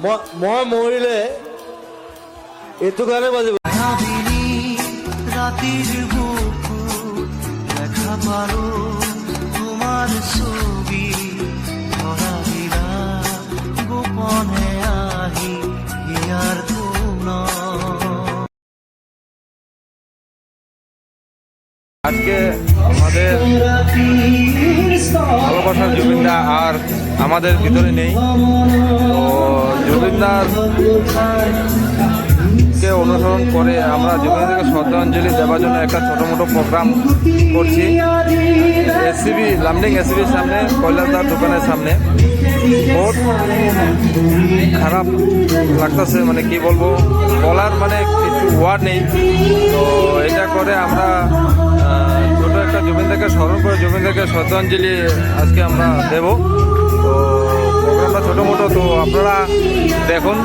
মই মৰিলে এইটো গানে বাজিব। রাতির বুকু দেখা পারো তোমার ছবি ধরা দিলা গোপনে আহি ইয়ার কোন আজকে আমাদের ভালোবাসার জুবিনদা আর আমাদের ভিতরে নেই, তো জুবিনদার কে অনুসরণ করে আমরা জুবিনদাকে শ্রদ্ধাঞ্জলি দেওয়ার জন্য একটা ছোটো মোটো প্রোগ্রাম করছি এসসিবি লামডিং এসসিবির সামনে, কৈলাসদার দোকানের সামনে। বহুত খারাপ লাগতেছে, মানে কি বলবো, বলার মানে কিছু ওয়ার্ড নেই। তো এটা করে আমরা ছোটো একটা জুবিনদাকে স্মরণ করে জুবিনদাকে শ্রদ্ধাঞ্জলি আজকে আমরা দেব। তো প্রোগ্রামটা ছোটো মোটো, তো আপনারা দেখুন।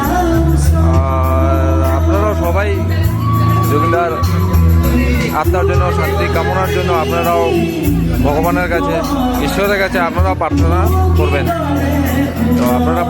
আপনারাও সবাই জুবিনদার আত্মার জন্য, শান্তি কামনার জন্য আপনারাও ভগবানের কাছে, ঈশ্বরের কাছে আপনারাও প্রার্থনা করবেন। তো আপনারা